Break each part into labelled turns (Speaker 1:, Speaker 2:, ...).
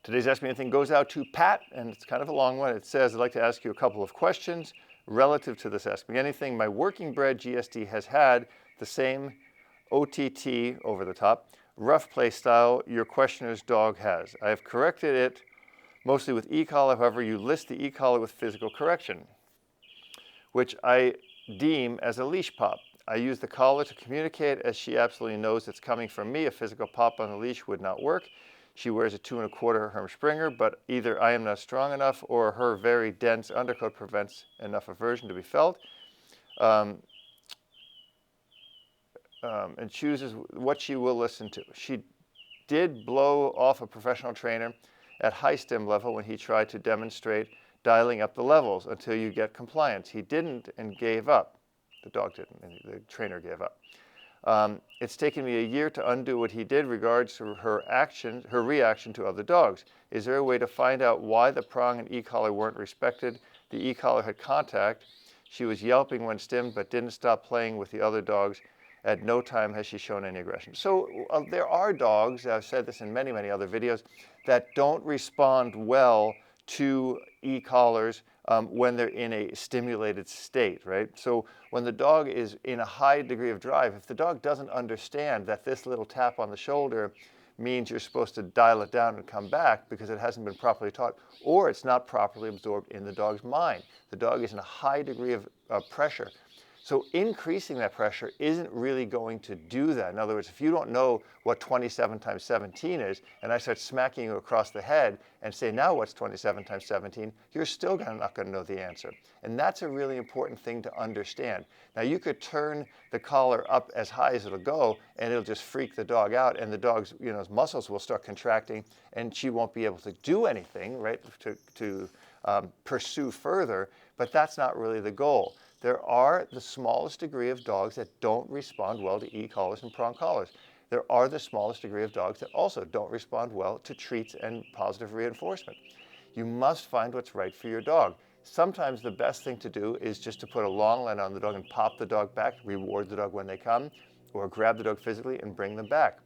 Speaker 1: Today's Ask Me Anything goes out to Pat, and it's kind of a long one. It says, I'd like to ask you a couple of questions relative to this Ask Me Anything. My working bred GSD has had the same OTT, over the top, rough play style your questioner's dog has. I have corrected it mostly with ECollar. However, you list the ECollar with physical correction, which I deem as a leash pop. I use the collar to communicate, as she absolutely knows it's coming from me. A physical pop on the leash would not work. She wears a 2 1/4 Herm Springer, but either I am not strong enough or her very dense undercoat prevents enough aversion to be felt. And chooses what she will listen to. She did blow off a professional trainer at high stim level when he tried to demonstrate dialing up the levels until you get compliance. He didn't and gave up. The dog didn't, and the trainer gave up. It's taken me a year to undo what he did regards to her reaction to other dogs. Is there a way to find out why the prong and e-collar weren't respected? The e-collar had contact. She was yelping when stimmed, but didn't stop playing with the other dogs. At no time has she shown any aggression. So there are dogs, I've said this in many, many other videos, that don't respond well to e-collars when they're in a stimulated state, right? So when the dog is in a high degree of drive, if the dog doesn't understand that this little tap on the shoulder means you're supposed to dial it down and come back because it hasn't been properly taught, or it's not properly absorbed in the dog's mind. The dog is in a high degree of pressure. So increasing that pressure isn't really going to do that. In other words, if you don't know what 27 times 17 is, and I start smacking you across the head and say, now what's 27 times 17, you're still not going to know the answer. And that's a really important thing to understand. Now, you could turn the collar up as high as it'll go, and it'll just freak the dog out, and the dog's muscles will start contracting, and she won't be able to do anything, right, to pursue further, but that's not really the goal. There are the smallest degree of dogs that don't respond well to e-collars and prong collars. There are the smallest degree of dogs that also don't respond well to treats and positive reinforcement. You must find what's right for your dog. Sometimes the best thing to do is just to put a long line on the dog and pop the dog back, reward the dog when they come, or grab the dog physically and bring them back.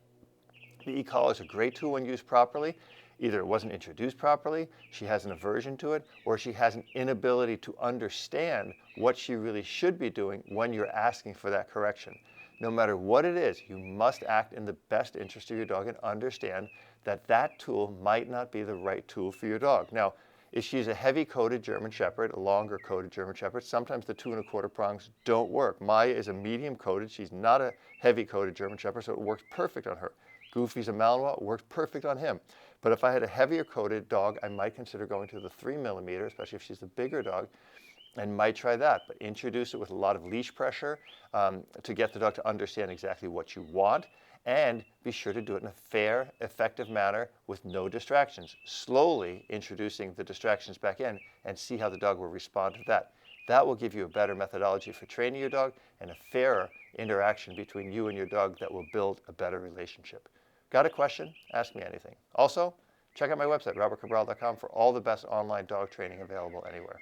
Speaker 1: The e-collar is a great tool when used properly. Either it wasn't introduced properly, she has an aversion to it, or she has an inability to understand what she really should be doing when you're asking for that correction. No matter what it is, you must act in the best interest of your dog and understand that that tool might not be the right tool for your dog. Now, if she's a heavy-coated German Shepherd, a longer-coated German Shepherd, sometimes the 2 1/4 prongs don't work. Maya is a medium-coated. She's not a heavy-coated German Shepherd, so it works perfect on her. Goofy's a Malinois, works perfect on him. But if I had a heavier coated dog, I might consider going to the 3 mm, especially if she's a bigger dog, and might try that. But introduce it with a lot of leash pressure to get the dog to understand exactly what you want, and be sure to do it in a fair, effective manner with no distractions. Slowly introducing the distractions back in and see how the dog will respond to that. That will give you a better methodology for training your dog and a fairer interaction between you and your dog that will build a better relationship. Got a question? Ask me anything. Also, check out my website, robertcabral.com, for all the best online dog training available anywhere.